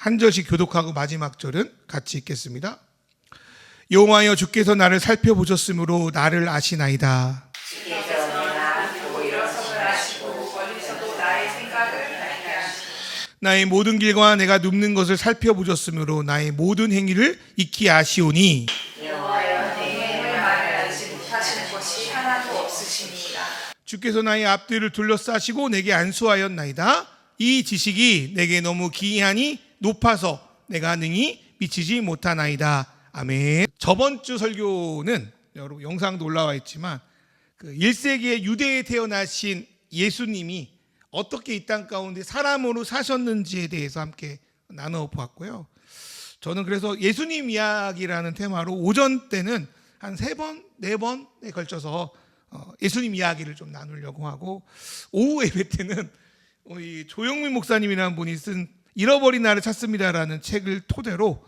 한 절씩 교독하고 마지막 절은 같이 읽겠습니다. 여호와여 주께서 나를 살펴보셨으므로 나를 아시나이다. 주께서 내가 보고 일어섬을 아시고 멀리서도 나의 생각을 알게 하시고 나의 모든 길과 내가 눕는 것을 살펴보셨으므로 나의 모든 행위를 익히 아시오니 여호와여 내 행을 말을 알지 못하시는 것이 하나도 없으시니이다. 주께서 나의 앞뒤를 둘러싸시고 내게 안수하였나이다. 이 지식이 내게 너무 기이하니 높아서 내가 능히 미치지 못하나이다. 아멘. 저번 주 설교는 여러분 영상도 올라와 있지만 그 1세기에 유대에 태어나신 예수님이 어떻게 이 땅 가운데 사람으로 사셨는지에 대해서 함께 나눠 보았고요. 저는 그래서 예수님 이야기라는 테마로 오전 때는 한 3번, 4번에 걸쳐서 예수님 이야기를 좀 나누려고 하고, 오후 예배 때는 우리 조영민 목사님이라는 분이 쓴 잃어버린 나를 찾습니다라는 책을 토대로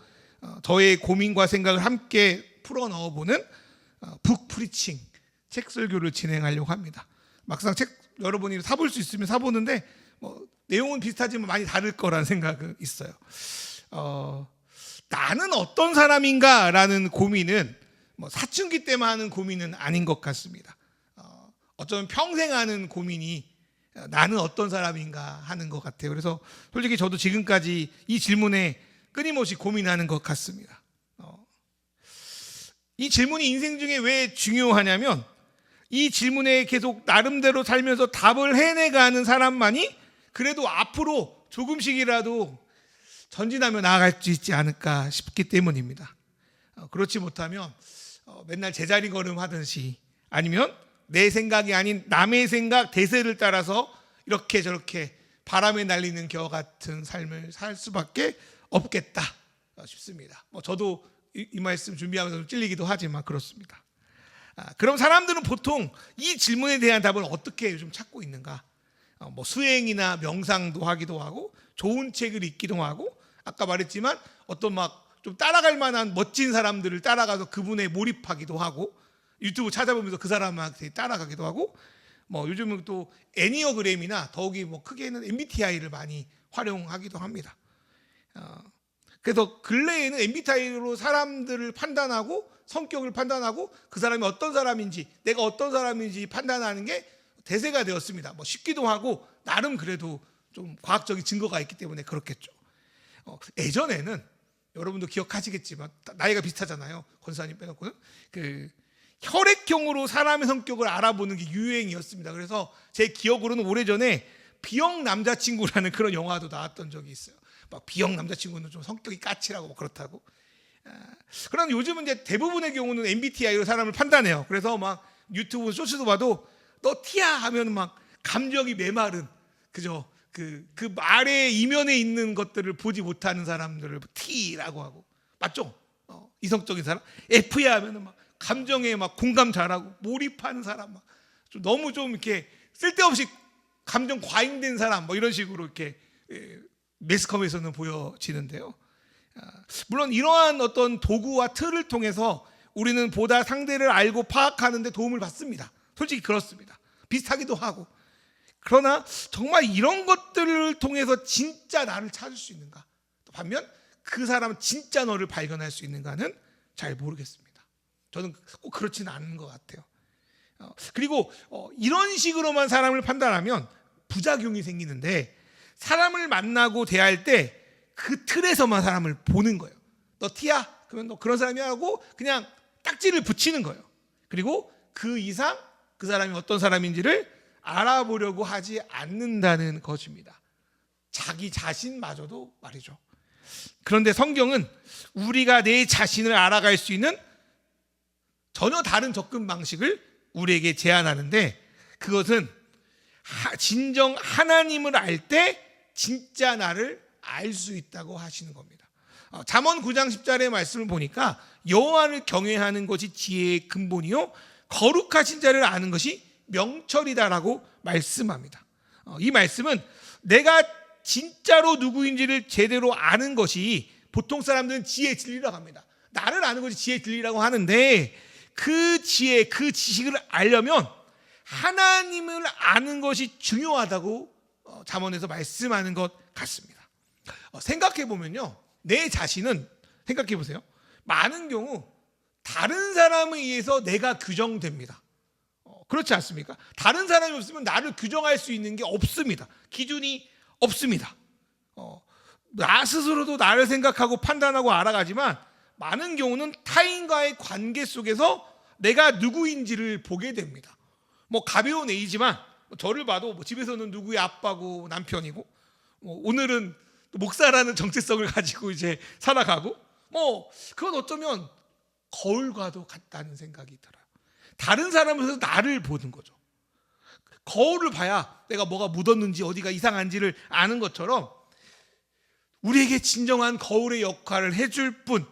저의 고민과 생각을 함께 풀어 넣어보는 북 프리칭 책 설교를 진행하려고 합니다. 막상 책 여러분이 사볼 수 있으면 사보는데 내용은 비슷하지만 많이 다를 거라는 생각은 있어요. 나는 어떤 사람인가라는 고민은 사춘기 때만 하는 고민은 아닌 것 같습니다. 어쩌면 평생 하는 고민이 나는 어떤 사람인가 하는 것 같아요. 그래서 솔직히 저도 지금까지 이 질문에 끊임없이 고민하는 것 같습니다. 이 질문이 인생 중에 왜 중요하냐면 이 질문에 계속 나름대로 살면서 답을 해내가는 사람만이 그래도 앞으로 조금씩이라도 전진하며 나아갈 수 있지 않을까 싶기 때문입니다. 그렇지 못하면 맨날 제자리 걸음하듯이 아니면 내 생각이 아닌 남의 생각 대세를 따라서 이렇게 저렇게 바람에 날리는 겨 같은 삶을 살 수밖에 없겠다 싶습니다. 저도 이 말씀 준비하면서 좀 찔리기도 하지만 그렇습니다. 그럼 사람들은 보통 이 질문에 대한 답을 어떻게 요즘 찾고 있는가? 수행이나 명상도 하기도 하고 좋은 책을 읽기도 하고 아까 말했지만 어떤 좀 따라갈 만한 멋진 사람들을 따라가서 그분에 몰입하기도 하고 유튜브 찾아보면서 그 사람한테 따라가기도 하고 요즘은 또 애니어그램이나 더욱이 크게는 MBTI를 많이 활용하기도 합니다. 그래서 근래에는 MBTI로 사람들을 판단하고 성격을 판단하고 그 사람이 어떤 사람인지 내가 어떤 사람인지 판단하는 게 대세가 되었습니다. 쉽기도 하고 나름 그래도 좀 과학적인 증거가 있기 때문에 그렇겠죠. 예전에는 여러분도 기억하시겠지만 나이가 비슷하잖아요. 권사님 빼놓고는 혈액형으로 사람의 성격을 알아보는 게 유행이었습니다. 그래서 제 기억으로는 오래전에 B형 남자친구라는 그런 영화도 나왔던 적이 있어요. B형 남자친구는 좀 성격이 까칠하고 그렇다고. 그럼 요즘은 이제 대부분의 경우는 MBTI로 사람을 판단해요. 그래서 유튜브 쇼츠도 봐도 너 T야 하면 감정이 메마른 그죠? 그 말의 이면에 있는 것들을 보지 못하는 사람들을 T라고 하고 맞죠? 이성적인 사람. F야 하면은 감정에 공감 잘하고 몰입하는 사람, 너무 좀 이렇게 쓸데없이 감정 과잉된 사람, 이런 식으로 이렇게 매스컴에서는 보여지는데요. 물론 이러한 어떤 도구와 틀을 통해서 우리는 보다 상대를 알고 파악하는 데 도움을 받습니다. 솔직히 그렇습니다. 비슷하기도 하고. 그러나 정말 이런 것들을 통해서 진짜 나를 찾을 수 있는가? 반면 그 사람은 진짜 너를 발견할 수 있는가는 잘 모르겠습니다. 저는 꼭 그렇지는 않은 것 같아요. 그리고 이런 식으로만 사람을 판단하면 부작용이 생기는데 사람을 만나고 대할 때 그 틀에서만 사람을 보는 거예요. 너 T야? 그러면 너 그런 사람이야 하고 그냥 딱지를 붙이는 거예요. 그리고 그 이상 그 사람이 어떤 사람인지를 알아보려고 하지 않는다는 것입니다. 자기 자신마저도 말이죠. 그런데 성경은 우리가 내 자신을 알아갈 수 있는 전혀 다른 접근 방식을 우리에게 제안하는데 그것은 진정 하나님을 알 때 진짜 나를 알 수 있다고 하시는 겁니다. 잠언 9장 10절의 말씀을 보니까 여호와를 경외하는 것이 지혜의 근본이요 거룩하신 자를 아는 것이 명철이다라고 말씀합니다. 이 말씀은 내가 진짜로 누구인지를 제대로 아는 것이 보통 사람들은 지혜의 진리라고 합니다. 나를 아는 것이 지혜의 진리라고 하는데 그 지혜, 그 지식을 알려면 하나님을 아는 것이 중요하다고 잠언에서 말씀하는 것 같습니다. 생각해 보면요, 내 자신은 생각해 보세요. 많은 경우 다른 사람에 의해서 내가 규정됩니다. 그렇지 않습니까? 다른 사람이 없으면 나를 규정할 수 있는 게 없습니다. 기준이 없습니다. 나 스스로도 나를 생각하고 판단하고 알아가지만 많은 경우는 타인과의 관계 속에서 내가 누구인지를 보게 됩니다. 뭐 가벼운 예이지만 저를 봐도 뭐 집에서는 누구의 아빠고 남편이고, 오늘은 목사라는 정체성을 가지고 이제 살아가고, 그건 어쩌면 거울과도 같다는 생각이 들어요. 다른 사람에서 나를 보는 거죠. 거울을 봐야 내가 뭐가 묻었는지 어디가 이상한지를 아는 것처럼 우리에게 진정한 거울의 역할을 해줄 뿐,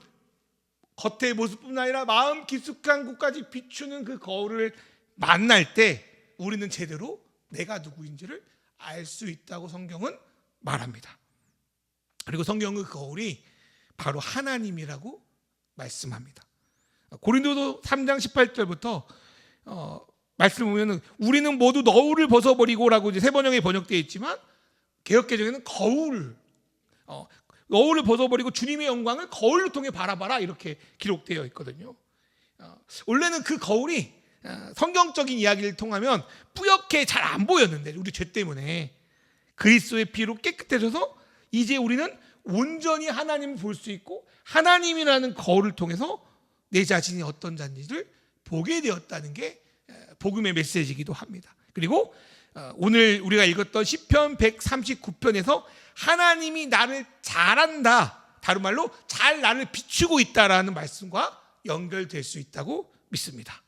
겉의 모습뿐 아니라 마음 깊숙한 곳까지 비추는 그 거울을 만날 때 우리는 제대로 내가 누구인지를 알 수 있다고 성경은 말합니다. 그리고 성경은 그 거울이 바로 하나님이라고 말씀합니다. 고린도서 3장 18절부터 말씀을 보면 우리는 모두 너울을 벗어버리고라고 이제 세 번역에 번역되어 있지만 개역개정에는 너울을 벗어버리고 주님의 영광을 거울을 통해 바라봐라 이렇게 기록되어 있거든요. 원래는 그 거울이 성경적인 이야기를 통하면 뿌옇게 잘 안 보였는데 우리 죄 때문에 그리스도의 피로 깨끗해져서 이제 우리는 온전히 하나님을 볼 수 있고 하나님이라는 거울을 통해서 내 자신이 어떤 자인지를 보게 되었다는 게 복음의 메시지이기도 합니다. 그리고 오늘 우리가 읽었던 시편 139편에서 하나님이 나를 잘 안다, 다른 말로 잘 나를 비추고 있다라는 말씀과 연결될 수 있다고 믿습니다.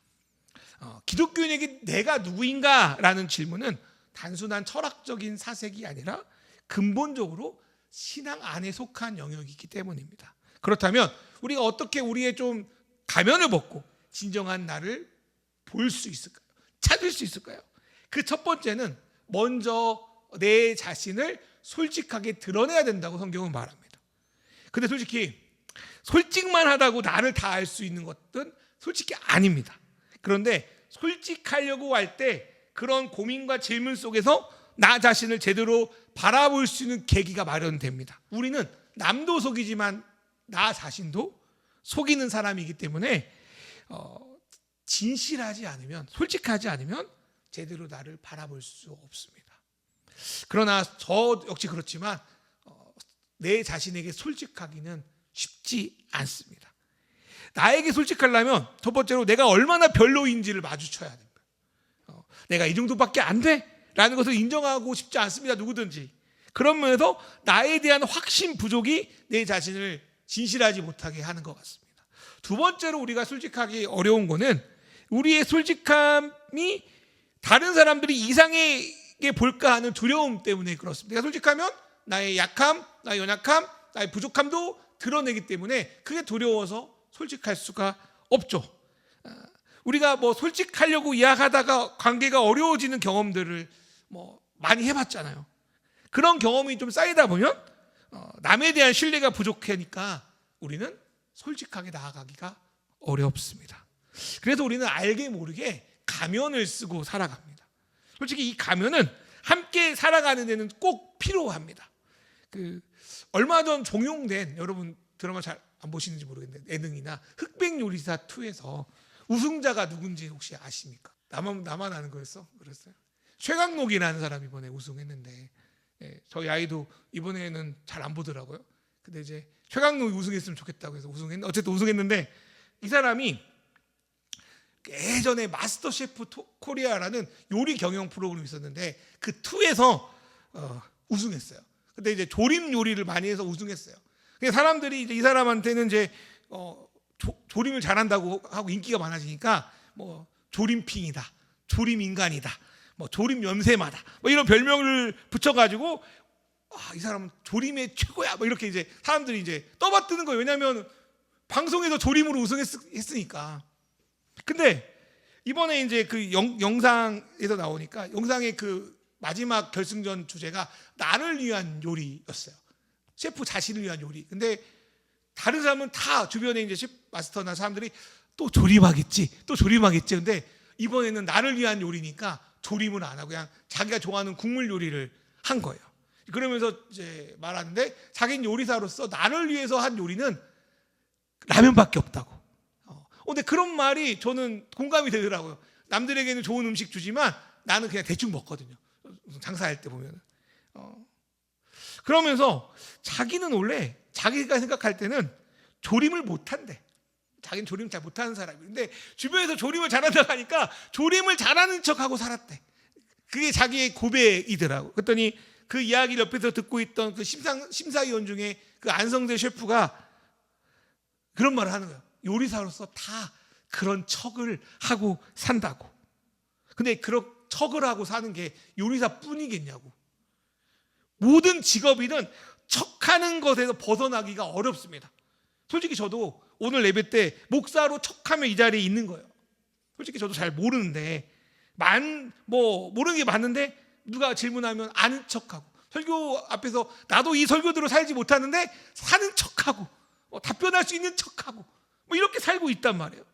기독교인에게 내가 누구인가라는 질문은 단순한 철학적인 사색이 아니라 근본적으로 신앙 안에 속한 영역이기 때문입니다. 그렇다면 우리가 어떻게 우리의 좀 가면을 벗고 진정한 나를 볼 수 있을까요? 찾을 수 있을까요? 그 첫 번째는 먼저 내 자신을 솔직하게 드러내야 된다고 성경은 말합니다. 근데 솔직히 솔직만 하다고 나를 다 알 수 있는 것은 솔직히 아닙니다. 그런데 솔직하려고 할 때 그런 고민과 질문 속에서 나 자신을 제대로 바라볼 수 있는 계기가 마련됩니다. 우리는 남도 속이지만 나 자신도 속이는 사람이기 때문에 진실하지 않으면, 솔직하지 않으면 제대로 나를 바라볼 수 없습니다. 그러나 저 역시 그렇지만 내 자신에게 솔직하기는 쉽지 않습니다. 나에게 솔직하려면 첫 번째로 내가 얼마나 별로인지를 마주쳐야 됩니다. 내가 이 정도밖에 안 돼? 라는 것을 인정하고 싶지 않습니다. 누구든지. 그런 면에서 나에 대한 확신 부족이 내 자신을 진실하지 못하게 하는 것 같습니다. 두 번째로 우리가 솔직하기 어려운 거는 우리의 솔직함이 다른 사람들이 이상하게 볼까 하는 두려움 때문에 그렇습니다. 내가 솔직하면 나의 약함, 나의 연약함, 나의 부족함도 드러내기 때문에 그게 두려워서 솔직할 수가 없죠. 우리가 뭐 솔직하려고 이야기하다가 관계가 어려워지는 경험들을 많이 해봤잖아요. 그런 경험이 좀 쌓이다 보면 남에 대한 신뢰가 부족하니까 우리는 솔직하게 나아가기가 어렵습니다. 그래서 우리는 알게 모르게 가면을 쓰고 살아갑니다. 솔직히 이 가면은 함께 살아가는 데는 꼭 필요합니다. 얼마 전 종용된, 여러분 드라마 잘 안 보시는지 모르겠는데 예능이나 흑백요리사 2에서 우승자가 누군지 혹시 아십니까? 나만 아는 거였어? 그랬어요? 최강록이라는 사람이 이번에 우승했는데, 저희 아이도 이번에는 잘 안 보더라고요. 근데 이제 최강록이 우승했으면 좋겠다고 해서 어쨌든 우승했는데, 이 사람이 예전에 마스터 셰프 코리아라는 요리 경영 프로그램이 있었는데 그 2에서 우승했어요. 근데 이제 조림 요리를 많이 해서 우승했어요. 그래서 사람들이 이제 이 사람한테는 이제 조림을 잘한다고 하고 인기가 많아지니까 뭐 조림핑이다, 조림 인간이다, 뭐 조림 연세마다, 뭐 이런 별명을 붙여가지고 이 사람은 조림의 최고야, 뭐 이렇게 이제 사람들이 이제 떠받드는 거예요. 왜냐하면 방송에서 조림으로 우승했으니까. 근데 이번에 이제 그 영상에서 나오니까 영상의 그 마지막 결승전 주제가 나를 위한 요리였어요. 셰프 자신을 위한 요리. 근데 다른 사람은 다 주변에 이제 셰프 마스터나 사람들이 또 조림하겠지. 근데 이번에는 나를 위한 요리니까 조림을 안 하고 그냥 자기가 좋아하는 국물 요리를 한 거예요. 그러면서 이제 말하는데 자기는 요리사로서 나를 위해서 한 요리는 라면밖에 없다고. 근데 그런 말이 저는 공감이 되더라고요. 남들에게는 좋은 음식 주지만 나는 그냥 대충 먹거든요. 장사할 때 보면. 그러면서 자기는 원래 자기가 생각할 때는 조림을 못한대. 자기는 조림 잘 못하는 사람이에요. 근데 주변에서 조림을 잘한다고 하니까 조림을 잘하는 척하고 살았대. 그게 자기의 고백이더라고. 그랬더니 그 이야기를 옆에서 듣고 있던 그 심사위원 중에 그 안성재 셰프가 그런 말을 하는 거예요. 요리사로서 다 그런 척을 하고 산다고. 근데 그런 척을 하고 사는 게 요리사뿐이겠냐고. 모든 직업인은 척하는 것에서 벗어나기가 어렵습니다. 솔직히 저도 오늘 예배 때 목사로 척하며 이 자리에 있는 거예요. 솔직히 저도 잘 모르는데 모르는 게 맞는데 누가 질문하면 아는 척하고, 설교 앞에서 나도 이 설교대로 살지 못하는데 사는 척하고, 답변할 수 있는 척하고, 이렇게 살고 있단 말이에요.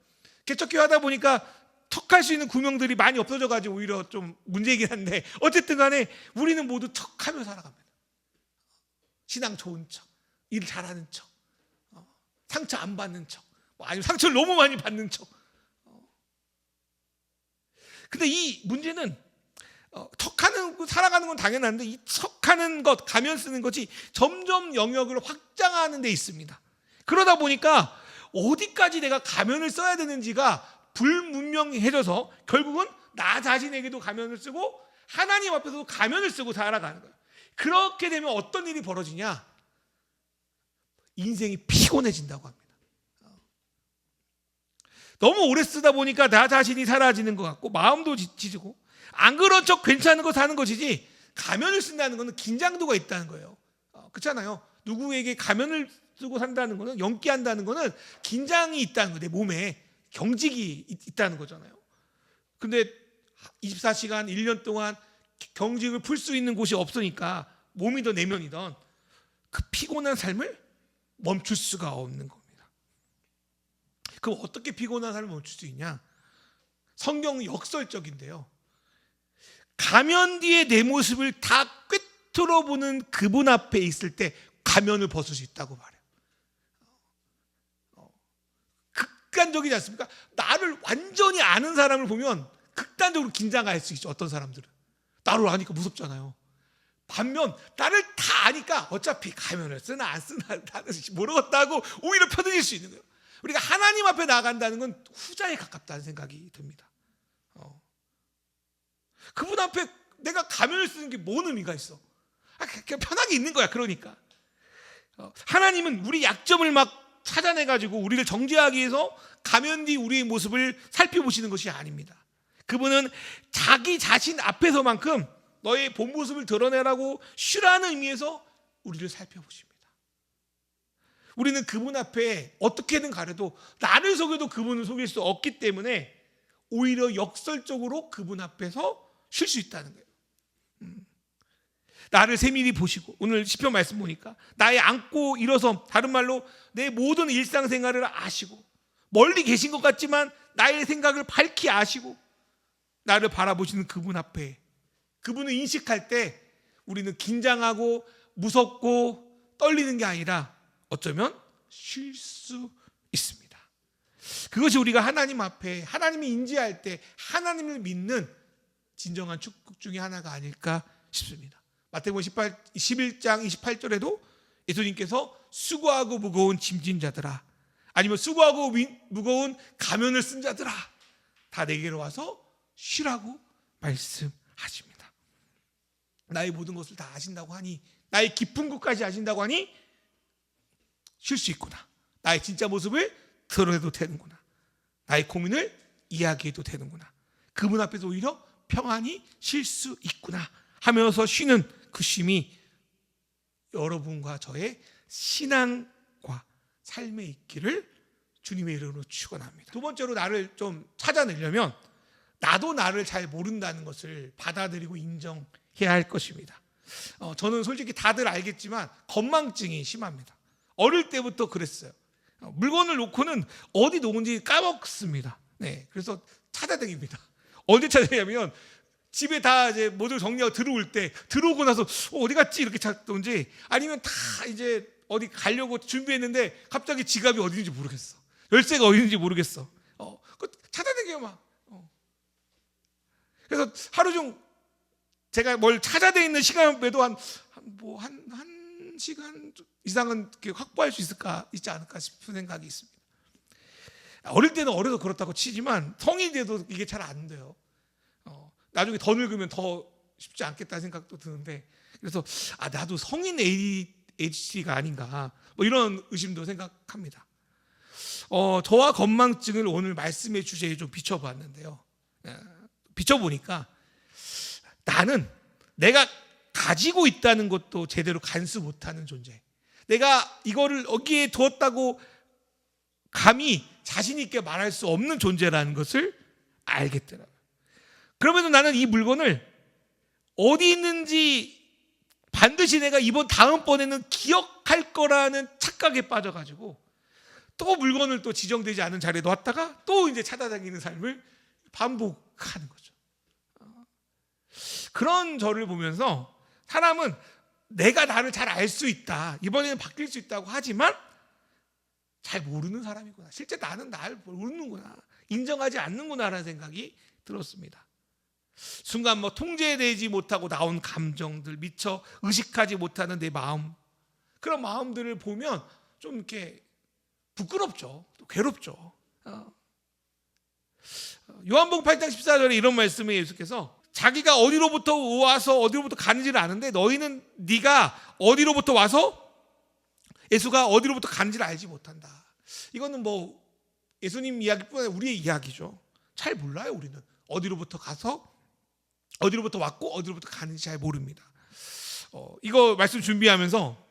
개척교회 하다 보니까 척할 수 있는 구명들이 많이 없어져가지고 오히려 좀 문제이긴 한데, 어쨌든 간에 우리는 모두 척하며 살아갑니다. 신앙 좋은 척, 일 잘하는 척, 상처 안 받는 척, 아니면 상처를 너무 많이 받는 척. 근데 이 문제는 척하는 살아가는 건 당연한데, 이 척하는 것, 가면 쓰는 것이 점점 영역을 확장하는 데 있습니다. 그러다 보니까 어디까지 내가 가면을 써야 되는지가 불분명해져서 결국은 나 자신에게도 가면을 쓰고 하나님 앞에서도 가면을 쓰고 살아가는 거예요. 그렇게 되면 어떤 일이 벌어지냐? 인생이 피곤해진다고 합니다. 너무 오래 쓰다 보니까 나 자신이 사라지는 것 같고 마음도 지치고, 안 그런 척 괜찮은 거 사는 것이지, 가면을 쓴다는 것은 긴장도가 있다는 거예요. 그렇잖아요. 누구에게 가면을 쓰고 산다는 것은, 연기한다는 것은 긴장이 있다는 거예요. 내 몸에 경직이 있다는 거잖아요. 근데 24시간 1년 동안 경직을 풀 수 있는 곳이 없으니까 몸이든 내면이든 그 피곤한 삶을 멈출 수가 없는 겁니다. 그럼 어떻게 피곤한 삶을 멈출 수 있냐? 성경은 역설적인데요. 가면 뒤에 내 모습을 다 꿰뚫어 보는 그분 앞에 있을 때 가면을 벗을 수 있다고 말해요. 극단적이지 않습니까? 나를 완전히 아는 사람을 보면 극단적으로 긴장할 수 있죠. 어떤 사람들은 나를 아니까 무섭잖아요. 반면 나를 다 아니까 어차피 가면을 쓰나 안 쓰나 나는 모르겠다고 오히려 편해질 수 있는 거예요. 우리가 하나님 앞에 나간다는 건 후자에 가깝다는 생각이 듭니다. 그분 앞에 내가 가면을 쓰는 게 뭔 의미가 있어? 그냥 편하게 있는 거야. 그러니까 하나님은 우리 약점을 막 찾아내가지고 우리를 정죄하기 위해서 가면 뒤 우리의 모습을 살펴보시는 것이 아닙니다. 그분은 자기 자신 앞에서만큼 너의 본 모습을 드러내라고 쉬라는 의미에서 우리를 살펴보십니다. 우리는 그분 앞에 어떻게든 가려도 나를 속여도 그분을 속일 수 없기 때문에 오히려 역설적으로 그분 앞에서 쉴 수 있다는 거예요. 나를 세밀히 보시고, 오늘 시편 말씀 보니까 나의 앉고 일어섬, 다른 말로 내 모든 일상생활을 아시고, 멀리 계신 것 같지만 나의 생각을 밝히 아시고 나를 바라보시는 그분 앞에, 그분을 인식할 때 우리는 긴장하고 무섭고 떨리는 게 아니라 어쩌면 쉴 수 있습니다. 그것이 우리가 하나님 앞에 하나님을 인지할 때 하나님을 믿는 진정한 축복 중에 하나가 아닐까 싶습니다. 마태복음 11장 28절에도 예수님께서 수고하고 무거운 짐진 자들아, 아니면 수고하고 무거운 가면을 쓴 자들아, 다 내게로 와서 쉬라고 말씀하십니다. 나의 모든 것을 다 아신다고 하니, 나의 깊은 곳까지 아신다고 하니 쉴 수 있구나. 나의 진짜 모습을 드러내도 되는구나. 나의 고민을 이야기해도 되는구나. 그분 앞에서 오히려 평안히 쉴 수 있구나 하면서 쉬는 그 쉼이 여러분과 저의 신앙과 삶에 있기를 주님의 이름으로 축원합니다. 두 번째로 나를 좀 찾아내려면 나도 나를 잘 모른다는 것을 받아들이고 인정해야 할 것입니다. 저는 솔직히 다들 알겠지만 건망증이 심합니다. 어릴 때부터 그랬어요. 물건을 놓고는 어디 놓은지 까먹습니다. 네, 그래서 찾아다닙니다. 어디 찾아다니냐면 집에 다 이제 모두 정리하고 들어올 때 들어오고 나서 어디 갔지 이렇게 찾던지, 아니면 다 이제 어디 가려고 준비했는데 갑자기 지갑이 어디 있는지 모르겠어. 열쇠가 어디 있는지 모르겠어. 그 찾아다녀 막. 그래서 하루 중 제가 뭘 찾아다니는 시간 빼도 한 1시간 이상은 확보할 수 있지 않을까 싶은 생각이 있습니다. 어릴 때는 어려서 그렇다고 치지만 성인이 돼도 이게 잘 안 돼요. 나중에 더 늙으면 더 쉽지 않겠다는 생각도 드는데, 그래서 나도 성인 ADHD가 아닌가 뭐 이런 의심도 생각합니다. 저와 건망증을 오늘 말씀의 주제에 좀 비춰봤는데요. 비춰보니까 나는 내가 가지고 있다는 것도 제대로 간수 못하는 존재, 내가 이거를 여기에 두었다고 감히 자신 있게 말할 수 없는 존재라는 것을 알겠더라고요. 그러면서 나는 이 물건을 어디 있는지 반드시 내가 다음번에는 기억할 거라는 착각에 빠져가지고 또 물건을 또 지정되지 않은 자리에 놨다가 또 이제 찾아다니는 삶을 반복하는 거죠. 그런 저를 보면서 사람은 내가 나를 잘 알 수 있다, 이번에는 바뀔 수 있다고 하지만 잘 모르는 사람이구나, 실제 나는 나를 모르는구나, 인정하지 않는구나라는 생각이 들었습니다. 순간 통제되지 못하고 나온 감정들, 미처 의식하지 못하는 내 마음, 그런 마음들을 보면 좀 이렇게 부끄럽죠, 또 괴롭죠. 요한복음 8장 14절에 이런 말씀에 예수께서 자기가 어디로부터 와서 어디로부터 가는지를 아는데 너희는 네가 어디로부터 와서 예수가 어디로부터 가는지를 알지 못한다. 이거는 예수님 이야기뿐 아니라 우리의 이야기죠. 잘 몰라요. 우리는 어디로부터 가서 어디로부터 왔고 어디로부터 가는지 잘 모릅니다. 이거 말씀 준비하면서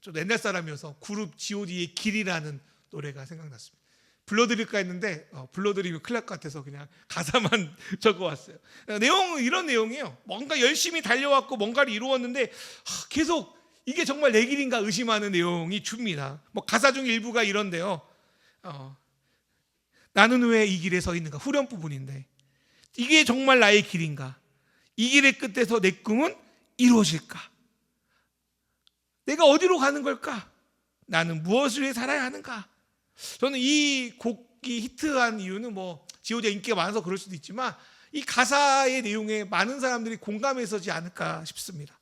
좀 옛날 사람이어서 그룹 G.O.D의 길이라는 노래가 생각났습니다. 불러드릴까 했는데 불러드리면 큰일 날 것 같아서 그냥 가사만 적어왔어요. 내용은 이런 내용이에요. 뭔가 열심히 달려왔고 뭔가를 이루었는데 계속 이게 정말 내 길인가 의심하는 내용이 줍니다. 가사 중 일부가 이런데요. 나는 왜 이 길에 서 있는가, 후렴 부분인데 이게 정말 나의 길인가, 이 길의 끝에서 내 꿈은 이루어질까, 내가 어디로 가는 걸까, 나는 무엇을 위해 살아야 하는가. 저는 이 곡이 히트한 이유는 G.O.D가 인기가 많아서 그럴 수도 있지만 이 가사의 내용에 많은 사람들이 공감해서지 않을까 싶습니다.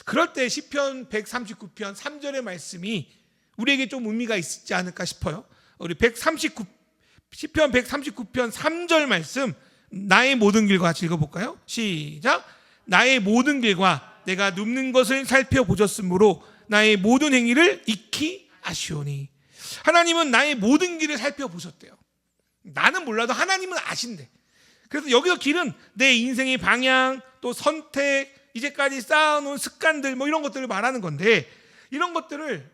그럴 때 시편 139편 3절의 말씀이 우리에게 좀 의미가 있지 않을까 싶어요. 우리 시편 139편 3절 말씀, 나의 모든 길과 같이 읽어볼까요? 시작. 나의 모든 길과 내가 눕는 것을 살펴보셨으므로 나의 모든 행위를 익히 아시오니. 하나님은 나의 모든 길을 살펴보셨대요. 나는 몰라도 하나님은 아신대. 그래서 여기서 길은 내 인생의 방향, 또 선택, 이제까지 쌓아놓은 습관들 이런 것들을 말하는 건데, 이런 것들을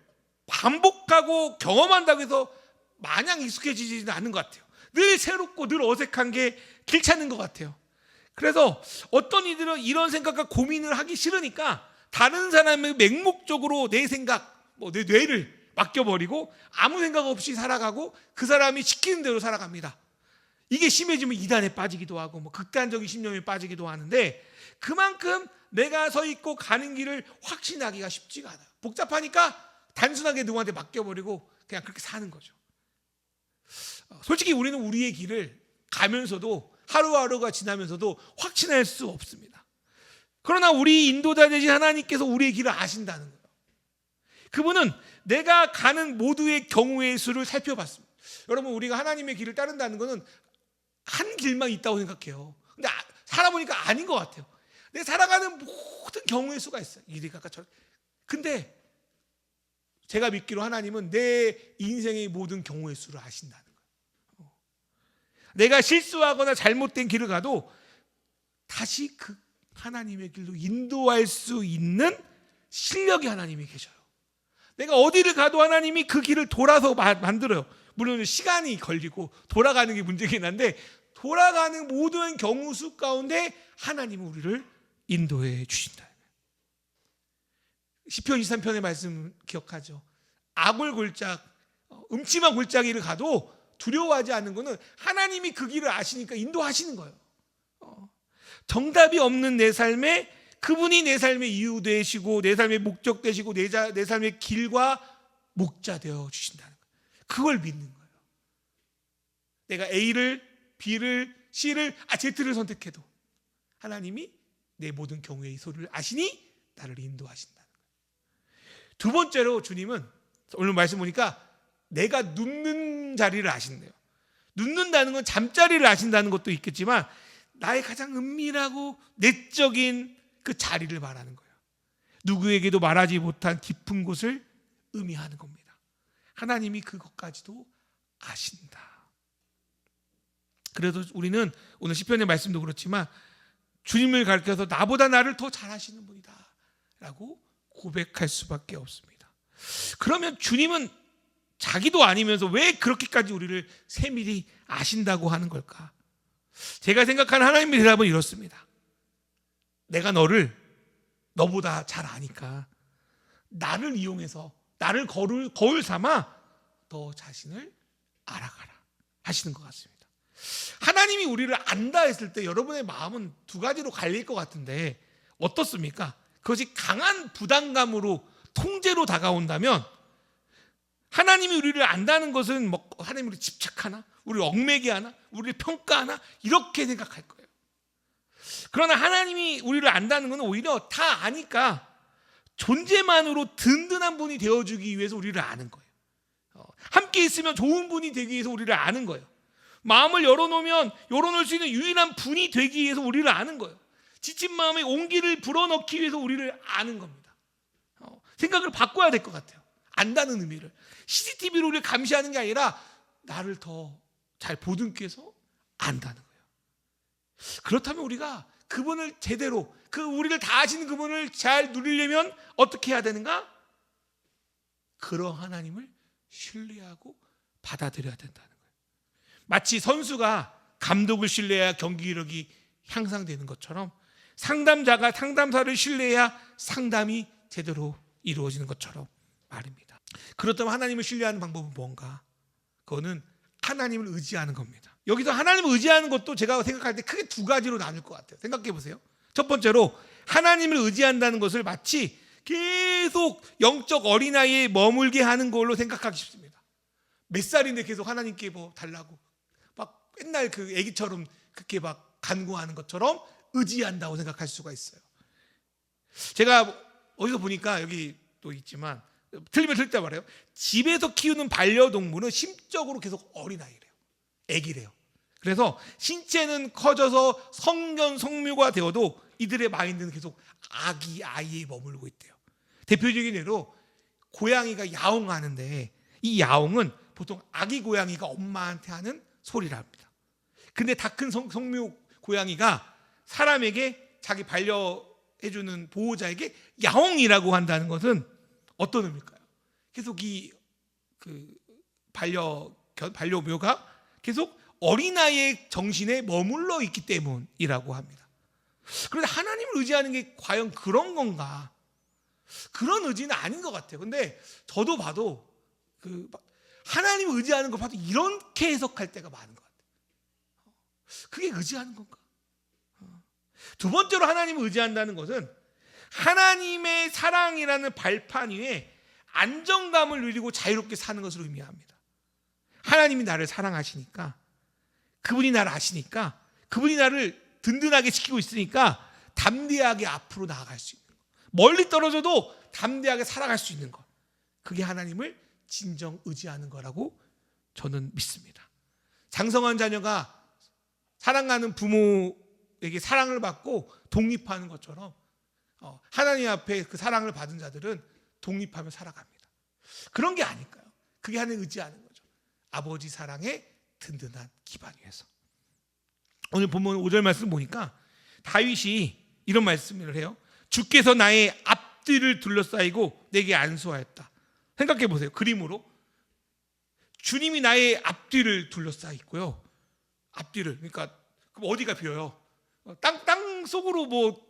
반복하고 경험한다고 해서 마냥 익숙해지지는 않는 것 같아요. 늘 새롭고 늘 어색한 게 길 찾는 것 같아요. 그래서 어떤 이들은 이런 생각과 고민을 하기 싫으니까 다른 사람의 맹목적으로 내 생각, 내 뇌를 맡겨버리고 아무 생각 없이 살아가고 그 사람이 시키는 대로 살아갑니다. 이게 심해지면 이단에 빠지기도 하고 극단적인 신념에 빠지기도 하는데, 그만큼 내가 서 있고 가는 길을 확신하기가 쉽지가 않아요. 복잡하니까 단순하게 누구한테 맡겨버리고 그냥 그렇게 사는 거죠. 솔직히 우리는 우리의 길을 가면서도 하루하루가 지나면서도 확신할 수 없습니다. 그러나 우리 인도자 되신 하나님께서 우리의 길을 아신다는 거예요. 그분은 내가 가는 모두의 경우의 수를 살펴봤습니다. 여러분, 우리가 하나님의 길을 따른다는 것은 한 길만 있다고 생각해요. 근데 살아보니까 아닌 것 같아요. 내가 살아가는 모든 경우의 수가 있어요. 이리 가까 저리. 근데 제가 믿기로 하나님은 내 인생의 모든 경우의 수를 아신다는 거예요. 내가 실수하거나 잘못된 길을 가도 다시 그 하나님의 길로 인도할 수 있는 실력이 하나님이 계셔요. 내가 어디를 가도 하나님이 그 길을 돌아서 만들어요. 물론 시간이 걸리고 돌아가는 게 문제긴 한데, 돌아가는 모든 경우 수 가운데 하나님은 우리를 인도해 주신다. 시편 23편의 말씀 기억하죠? 악을 골짝, 음침한 골짜기를 가도 두려워하지 않는 것은 하나님이 그 길을 아시니까 인도하시는 거예요. 정답이 없는 내 삶에 그분이 내 삶의 이유 되시고 내 삶의 목적 되시고 내 삶의 길과 목자 되어 주신다는 거예요. 그걸 믿는 거예요. 내가 A를, B를, C를, Z를 선택해도 하나님이 내 모든 경우의 소리를 아시니 나를 인도하신다는 거예요. 두 번째로 주님은 오늘 말씀 보니까 내가 눕는 자리를 아신대요. 눕는다는 건 잠자리를 아신다는 것도 있겠지만 나의 가장 은밀하고 내적인 그 자리를 말하는 거예요. 누구에게도 말하지 못한 깊은 곳을 의미하는 겁니다. 하나님이 그것까지도 아신다. 그래도 우리는 오늘 시편의 말씀도 그렇지만 주님을 가르쳐서 나보다 나를 더 잘 아시는 분이다 라고 고백할 수밖에 없습니다. 그러면 주님은 자기도 아니면서 왜 그렇게까지 우리를 세밀히 아신다고 하는 걸까? 제가 생각하는 하나님의 대답은 이렇습니다. 내가 너를 너보다 잘 아니까 나를 이용해서 나를 거울 삼아 너 자신을 알아가라 하시는 것 같습니다. 하나님이 우리를 안다 했을 때 여러분의 마음은 두 가지로 갈릴 것 같은데 어떻습니까? 그것이 강한 부담감으로 통제로 다가온다면 하나님이 우리를 안다는 것은 뭐 하나님이 우리를 집착하나? 우리를 얽매게 하나? 우리를 평가하나? 이렇게 생각할 거예요. 그러나 하나님이 우리를 안다는 것은 오히려 다 아니까 존재만으로 든든한 분이 되어주기 위해서 우리를 아는 거예요. 함께 있으면 좋은 분이 되기 위해서 우리를 아는 거예요. 마음을 열어놓을 수 있는 유일한 분이 되기 위해서 우리를 아는 거예요. 지친 마음에 온기를 불어넣기 위해서 우리를 아는 겁니다. 생각을 바꿔야 될 것 같아요. 안다는 의미를. CCTV로 우리를 감시하는 게 아니라 나를 더 잘 보듬기 위해서 안다는 거예요. 그렇다면 우리가 그분을 제대로 우리를 다 아시는 그분을 잘 누리려면 어떻게 해야 되는가? 그런 하나님을 신뢰하고 받아들여야 된다는 거예요. 마치 선수가 감독을 신뢰해야 경기력이 향상되는 것처럼 상담자가 상담사를 신뢰해야 상담이 제대로 이루어지는 것처럼 말입니다. 그렇다면 하나님을 신뢰하는 방법은 뭔가? 그거는 하나님을 의지하는 겁니다. 여기서 하나님을 의지하는 것도 제가 생각할 때 크게 두 가지로 나눌 것 같아요. 생각해 보세요. 첫 번째로 하나님을 의지한다는 것을 마치 계속 영적 어린아이에 머물게 하는 걸로 생각하기 쉽습니다. 몇 살인데 계속 하나님께 뭐 달라고 막 맨날 그 애기처럼 그렇게 막 간구하는 것처럼 의지한다고 생각할 수가 있어요. 제가 어디서 보니까 여기 또 있지만 틀리면 틀리다 말해요. 집에서 키우는 반려동물은 심적으로 계속 어린아이래요. 애기래요. 그래서 신체는 커져서 성견 성묘가 되어도 이들의 마인드는 계속 아이에 머물고 있대요. 대표적인 예로 고양이가 야옹하는데 이 야옹은 보통 아기 고양이가 엄마한테 하는 소리라 합니다. 근데 다 큰 성묘 고양이가 사람에게 자기 반려해주는 보호자에게 야옹이라고 한다는 것은 어떤 의미일까요? 계속 반려묘가 계속 어린아이의 정신에 머물러 있기 때문이라고 합니다. 그런데 하나님을 의지하는 게 과연 그런 건가? 그런 의지는 아닌 것 같아요. 근데 저도 봐도 하나님을 의지하는 걸 봐도 이렇게 해석할 때가 많은 것 같아요. 그게 의지하는 건가? 두 번째로 하나님을 의지한다는 것은 하나님의 사랑이라는 발판 위에 안정감을 누리고 자유롭게 사는 것을 의미합니다. 하나님이 나를 사랑하시니까, 그분이 나를 아시니까, 그분이 나를 든든하게 지키고 있으니까 담대하게 앞으로 나아갈 수 있는 것, 멀리 떨어져도 담대하게 살아갈 수 있는 것, 그게 하나님을 진정 의지하는 거라고 저는 믿습니다. 장성한 자녀가 사랑하는 부모에게 사랑을 받고 독립하는 것처럼 하나님 앞에 그 사랑을 받은 자들은 독립하며 살아갑니다. 그런 게 아닐까요? 그게 하나님 의지하는 거죠. 아버지 사랑의 든든한 기반 위에서. 오늘 본문 5절 말씀 보니까 다윗이 이런 말씀을 해요. 주께서 나의 앞뒤를 둘러싸이고 내게 안수하였다. 생각해 보세요. 그림으로 주님이 나의 앞뒤를 둘러싸이고요. 앞뒤를, 그러니까 그럼 어디가 비어요? 땅 속으로 뭐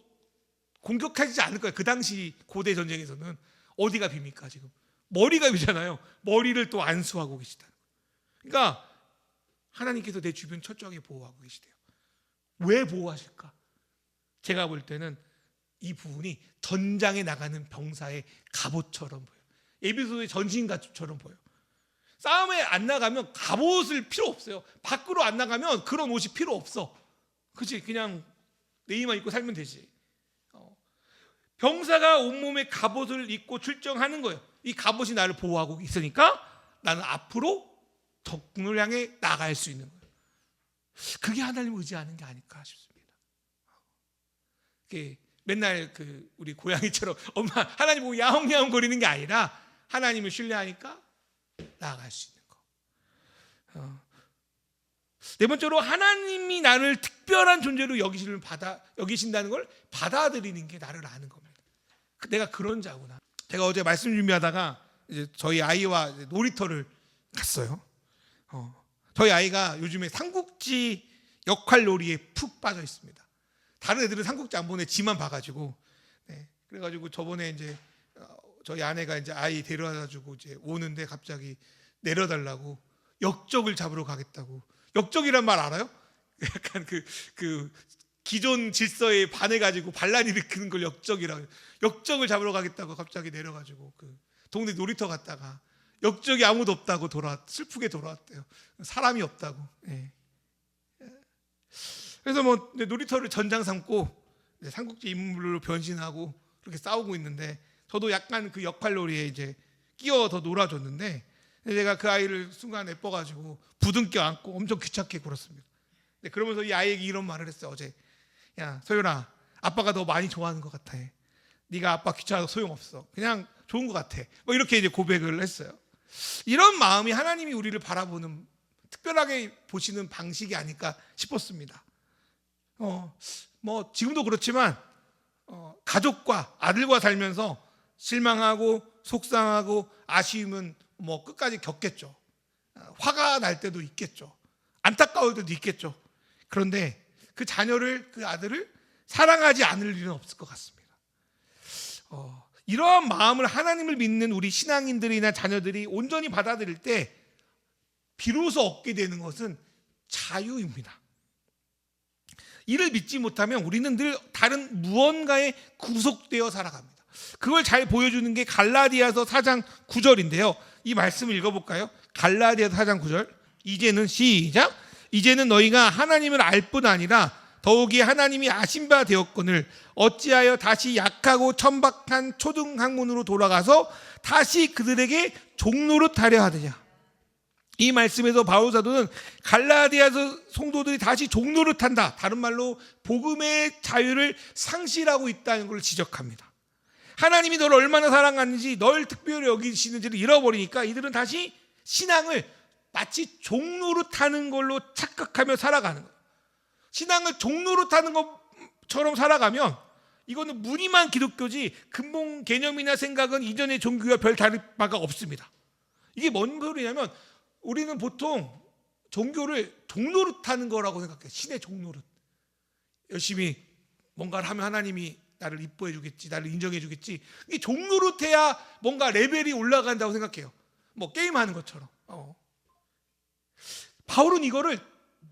공격하지 않을 거예요. 그 당시 고대 전쟁에서는 어디가 빕니까? 지금 머리가 비잖아요. 머리를 또 안수하고 계시다. 그러니까 하나님께서 내 주변 철저하게 보호하고 계시대요. 왜 보호하실까? 제가 볼 때는 이 부분이 전장에 나가는 병사의 갑옷처럼 보여요. 에베소의 전신갑주처럼 보여요. 싸움에 안 나가면 갑옷을 필요 없어요. 밖으로 안 나가면 그런 옷이 필요 없어. 그치? 그냥 내의만 입고 살면 되지. 병사가 온몸에 갑옷을 입고 출정하는 거예요. 이 갑옷이 나를 보호하고 있으니까 나는 앞으로 적군을 향해 나갈 수 있는 거예요. 그게 하나님을 의지하는 게 아닐까 싶습니다. 맨날 우리 고양이처럼 엄마 하나님 보고 야옹야옹 거리는 게 아니라 하나님을 신뢰하니까 나아갈 수 있는 거. 네 번째로 하나님이 나를 특별한 존재로 여기신다는 걸 받아들이는 게 나를 아는 겁니다. 내가 그런 자구나. 제가 어제 말씀 준비하다가 이제 저희 아이와 놀이터를 갔어요. 저희 아이가 요즘에 삼국지 역할놀이에 푹 빠져 있습니다. 다른 애들은 삼국지 안 보내 지만 봐가지고, 그래가지고 저번에 이제 저희 아내가 이제 아이 데려와가지고 이제 오는데 갑자기 내려달라고 역적을 잡으러 가겠다고. 역적이란 말 알아요? 약간 그 기존 질서에 반해가지고 반란 일으키는 걸 역적이라고. 역적을 잡으러 가겠다고 갑자기 내려가지고 동네 놀이터 갔다가 역적이 아무도 없다고 슬프게 돌아왔대요. 사람이 없다고. 그래서 뭐 놀이터를 전장 삼고 삼국지 인물로 변신하고 그렇게 싸우고 있는데 저도 약간 그 역할놀이에 이제 끼어 더 놀아줬는데 제가 그 아이를 순간 예뻐가지고 부둥켜 안고 엄청 귀찮게 굴었습니다. 그러면서 이 아이에게 이런 말을 했어요. 어제 야 소연아, 아빠가 너 많이 좋아하는 것 같아. 네가 아빠 귀찮아도 소용없어. 그냥 좋은 것 같아. 뭐 이렇게 이제 고백을 했어요. 이런 마음이 하나님이 우리를 바라보는 특별하게 보시는 방식이 아닐까 싶었습니다. 뭐 지금도 그렇지만 가족과 아들과 살면서 실망하고 속상하고 아쉬움은 뭐 끝까지 겪겠죠. 화가 날 때도 있겠죠. 안타까울 때도 있겠죠. 그런데 그 자녀를, 그 아들을 사랑하지 않을 일은 없을 것 같습니다. 이러한 마음을 하나님을 믿는 우리 신앙인들이나 자녀들이 온전히 받아들일 때 비로소 얻게 되는 것은 자유입니다. 이를 믿지 못하면 우리는 늘 다른 무언가에 구속되어 살아갑니다. 그걸 잘 보여주는 게 갈라디아서 4장 9절인데요. 이 말씀을 읽어볼까요? 갈라디아서 4장 9절. 이제는 시작. 이제는 너희가 하나님을 알 뿐 아니라 더욱이 하나님이 아신 바 되었거늘 어찌하여 다시 약하고 천박한 초등학문으로 돌아가서 다시 그들에게 종노릇하려 하느냐. 이 말씀에서 바울 사도는 갈라디아서 성도들이 다시 종노릇한다, 다른 말로 복음의 자유를 상실하고 있다는 걸 지적합니다. 하나님이 너를 얼마나 사랑하는지, 널 특별히 여기시는지를 잃어버리니까 이들은 다시 신앙을 마치 종노릇하는 걸로 착각하며 살아가는 거예요. 신앙을 종노릇하는 것처럼 살아가면 이거는 무늬만 기독교지 근본 개념이나 생각은 이전의 종교와 별 다를 바가 없습니다. 이게 뭔 소리냐면 우리는 보통 종교를 종노릇하는 거라고 생각해요. 신의 종노릇. 열심히 뭔가를 하면 하나님이 나를 이뻐해 주겠지, 나를 인정해 주겠지. 이게 종노릇해야 뭔가 레벨이 올라간다고 생각해요. 뭐 게임하는 것처럼. 바울은 이거를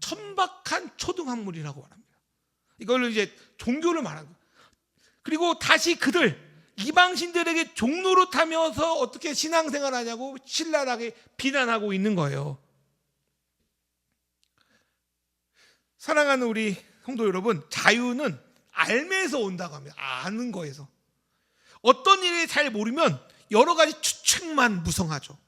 천박한 초등학문이라고 말합니다. 이걸로 이제 종교를 말하는 거예요. 그리고 다시 그들 이방신들에게 종노릇하면서 어떻게 신앙생활하냐고 신랄하게 비난하고 있는 거예요. 사랑하는 우리 성도 여러분, 자유는 알면서 온다고 합니다. 아는 거에서. 어떤 일이 잘 모르면 여러 가지 추측만 무성하죠.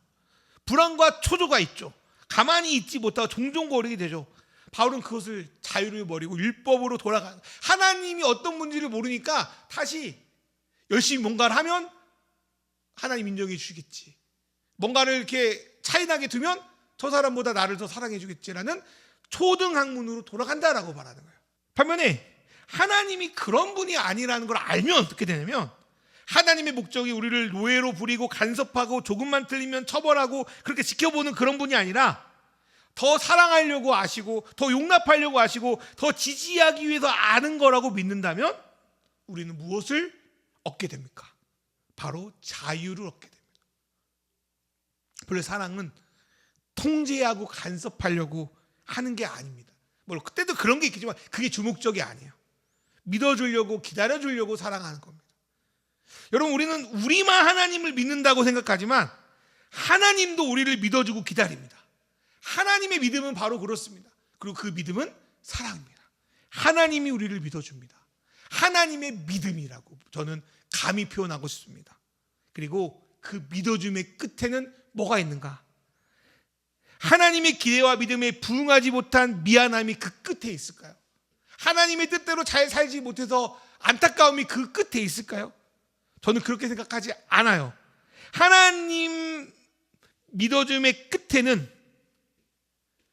불안과 초조가 있죠. 가만히 있지 못하고 종종 거리게 되죠. 바울은 그것을 자유를 버리고 율법으로 돌아가는, 하나님이 어떤 분인지를 모르니까 다시 열심히 뭔가를 하면 하나님 인정해 주시겠지, 뭔가를 이렇게 차이나게 두면 저 사람보다 나를 더 사랑해 주겠지라는 초등학문으로 돌아간다라고 말하는 거예요. 반면에 하나님이 그런 분이 아니라는 걸 알면 어떻게 되냐면, 하나님의 목적이 우리를 노예로 부리고 간섭하고 조금만 틀리면 처벌하고 그렇게 지켜보는 그런 분이 아니라 더 사랑하려고 아시고 더 용납하려고 아시고 더 지지하기 위해서 아는 거라고 믿는다면 우리는 무엇을 얻게 됩니까? 바로 자유를 얻게 됩니다. 원래 사랑은 통제하고 간섭하려고 하는 게 아닙니다. 물론 그때도 그런 게 있겠지만 그게 주목적이 아니에요. 믿어주려고 기다려주려고 사랑하는 겁니다. 여러분, 우리는 우리만 하나님을 믿는다고 생각하지만 하나님도 우리를 믿어주고 기다립니다. 하나님의 믿음은 바로 그렇습니다. 그리고 그 믿음은 사랑입니다. 하나님이 우리를 믿어줍니다. 하나님의 믿음이라고 저는 감히 표현하고 싶습니다. 그리고 그 믿어줌의 끝에는 뭐가 있는가? 하나님의 기대와 믿음에 부응하지 못한 미안함이 그 끝에 있을까요? 하나님의 뜻대로 잘 살지 못해서 안타까움이 그 끝에 있을까요? 저는 그렇게 생각하지 않아요. 하나님 믿어줌의 끝에는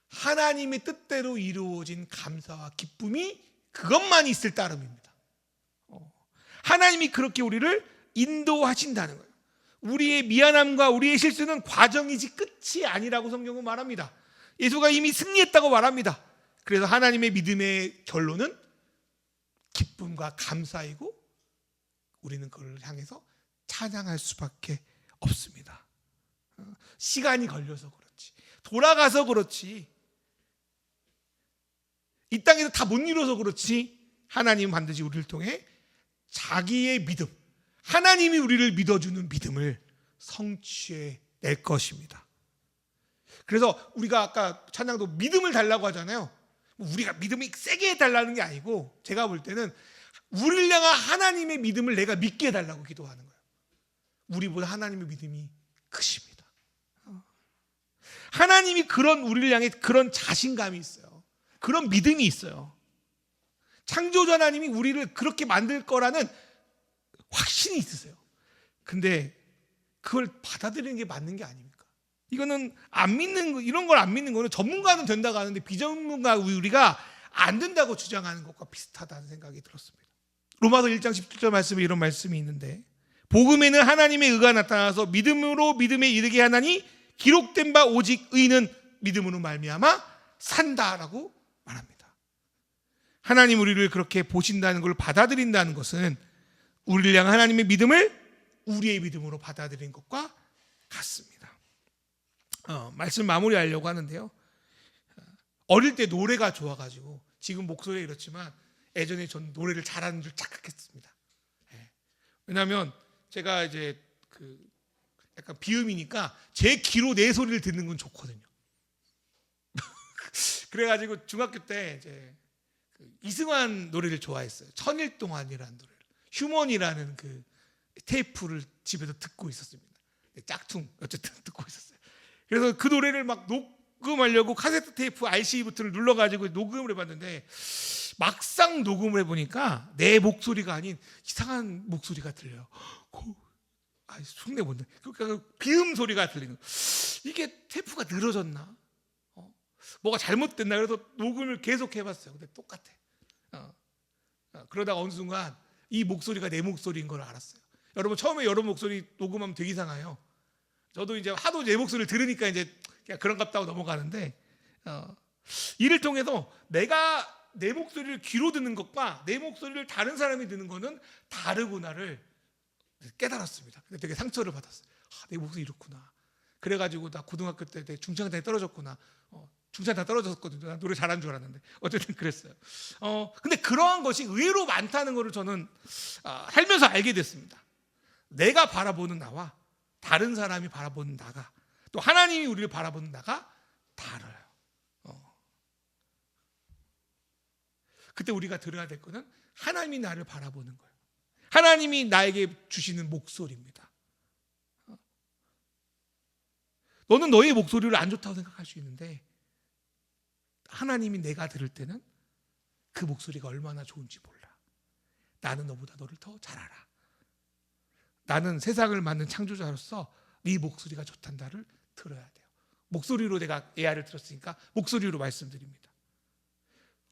하나님의 뜻대로 이루어진 감사와 기쁨이 그것만 있을 따름입니다. 하나님이 그렇게 우리를 인도하신다는 거예요. 우리의 미안함과 우리의 실수는 과정이지 끝이 아니라고 성경은 말합니다. 예수가 이미 승리했다고 말합니다. 그래서 하나님의 믿음의 결론은 기쁨과 감사이고 우리는 그걸 향해서 찬양할 수밖에 없습니다. 시간이 걸려서 그렇지, 돌아가서 그렇지, 이 땅에서 다 못 이뤄서 그렇지, 하나님은 반드시 우리를 통해 자기의 믿음, 하나님이 우리를 믿어주는 믿음을 성취해 낼 것입니다. 그래서 우리가 아까 찬양도 믿음을 달라고 하잖아요. 우리가 믿음이 세게 해달라는 게 아니고 제가 볼 때는 우리를 향한 하나님의 믿음을 내가 믿게 해달라고 기도하는 거예요. 우리보다 하나님의 믿음이 크십니다. 하나님이 그런 우리를 향해 그런 자신감이 있어요. 그런 믿음이 있어요. 창조자 하나님이 우리를 그렇게 만들 거라는 확신이 있으세요. 근데 그걸 받아들이는 게 맞는 게 아닙니까? 이거는 안 믿는 거, 이런 걸 안 믿는 거는 전문가는 된다고 하는데 비전문가 우리가 안 된다고 주장하는 것과 비슷하다는 생각이 들었습니다. 로마서 1장 17절 말씀에 이런 말씀이 있는데, 복음에는 하나님의 의가 나타나서 믿음으로 믿음에 이르게 하나니 기록된 바 오직 의는 믿음으로 말미암아 산다라고 말합니다. 하나님 우리를 그렇게 보신다는 걸 받아들인다는 것은 우리를 향한 하나님의 믿음을 우리의 믿음으로 받아들인 것과 같습니다. 말씀 마무리하려고 하는데요. 어릴 때 노래가 좋아가지고 지금 목소리가 이렇지만 예전에 전 노래를 잘하는 줄 착각했습니다. 왜냐하면 제가 이제 약간 비음이니까 제 귀로 내 소리를 듣는 건 좋거든요. 그래가지고 중학교 때 이제 이승환 노래를 좋아했어요. 천일 동안이라는 노래를, 휴먼이라는 그 테이프를 집에서 듣고 있었습니다. 짝퉁 어쨌든 듣고 있었어요. 그래서 그 노래를 막 녹음하려고 카세트 테이프 RC 버튼을 눌러가지고 녹음을 해봤는데 막상 녹음을 해보니까 내 목소리가 아닌 이상한 목소리가 들려요. 흉내 못 내. 그러니까 비음 소리가 들리는. 이게 테이프가 늘어졌나? 뭐가 잘못됐나? 그래서 녹음을 계속 해봤어요. 근데 똑같아. 그러다가 어느 순간 이 목소리가 내 목소리인 걸 알았어요. 여러분 처음에 여러분 목소리 녹음하면 되게 이상해요. 저도 이제 하도 내 목소리를 들으니까 이제 그냥 그런갑다 하고 넘어가는데 이를 통해서 내가 내 목소리를 귀로 듣는 것과 내 목소리를 다른 사람이 듣는 거는 다르구나를 깨달았습니다. 근데 되게 상처를 받았어요. 내 목소리 이렇구나. 그래가지고 나 고등학교 때 중창단에 떨어졌구나. 중창단 떨어졌거든요. 난 노래 잘하는 줄 알았는데 어쨌든 그랬어요. 근데 그러한 것이 의외로 많다는 것을 저는 살면서 알게 됐습니다. 내가 바라보는 나와 다른 사람이 바라보는 나가, 또 하나님이 우리를 바라보는 나가 달라요. 그때 우리가 들어야 될 것은 하나님이 나를 바라보는 거예요. 하나님이 나에게 주시는 목소리입니다. 너는 너의 목소리를 안 좋다고 생각할 수 있는데 하나님이 내가 들을 때는 그 목소리가 얼마나 좋은지 몰라. 나는 너보다 너를 더 잘 알아. 나는 세상을 만든 창조자로서 네 목소리가 좋단다를 들어야 돼요. 목소리로 내가 AR을 들었으니까 목소리로 말씀드립니다.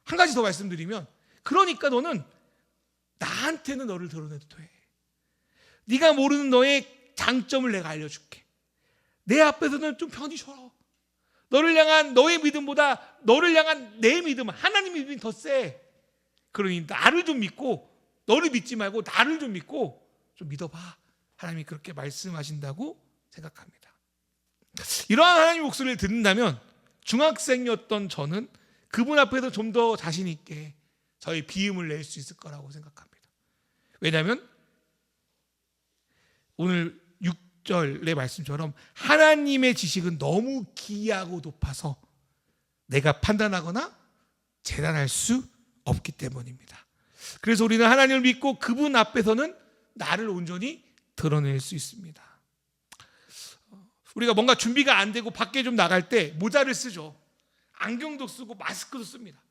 한 가지 더 말씀드리면, 그러니까 너는 나한테는 너를 드러내도 돼. 네가 모르는 너의 장점을 내가 알려줄게. 내 앞에서는 좀 편히 쉬어. 너를 향한 너의 믿음보다 너를 향한 내 믿음, 하나님의 믿음이 더 세. 그러니 나를 좀 믿고, 너를 믿지 말고 나를 좀 믿고 좀 믿어봐. 하나님이 그렇게 말씀하신다고 생각합니다. 이러한 하나님의 목소리를 듣는다면 중학생이었던 저는 그분 앞에서 좀 더 자신 있게 저희 비음을 낼 수 있을 거라고 생각합니다. 왜냐하면 오늘 6절의 말씀처럼 하나님의 지식은 너무 기이하고 높아서 내가 판단하거나 재단할 수 없기 때문입니다. 그래서 우리는 하나님을 믿고 그분 앞에서는 나를 온전히 드러낼 수 있습니다. 우리가 뭔가 준비가 안 되고 밖에 좀 나갈 때 모자를 쓰죠. 안경도 쓰고 마스크도 씁니다.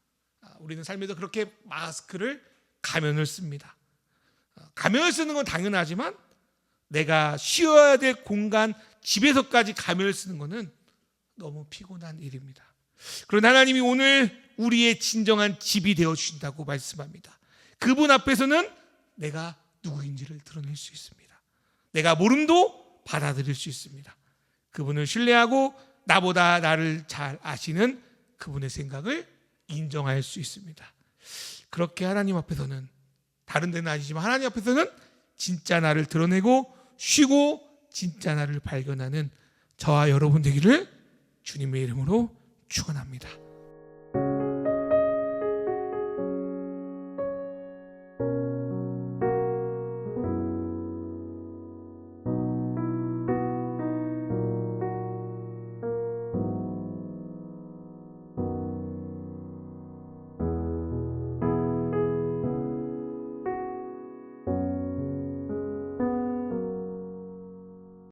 우리는 삶에서 그렇게 마스크를, 가면을 씁니다. 가면을 쓰는 건 당연하지만 내가 쉬어야 될 공간, 집에서까지 가면을 쓰는 것은 너무 피곤한 일입니다. 그러나 하나님이 오늘 우리의 진정한 집이 되어주신다고 말씀합니다. 그분 앞에서는 내가 누구인지를 드러낼 수 있습니다. 내가 모름도 받아들일 수 있습니다. 그분을 신뢰하고 나보다 나를 잘 아시는 그분의 생각을 인정할 수 있습니다. 그렇게 하나님 앞에서는, 다른 데는 아니지만 하나님 앞에서는 진짜 나를 드러내고 쉬고 진짜 나를 발견하는 저와 여러분 되기를 주님의 이름으로 축원합니다.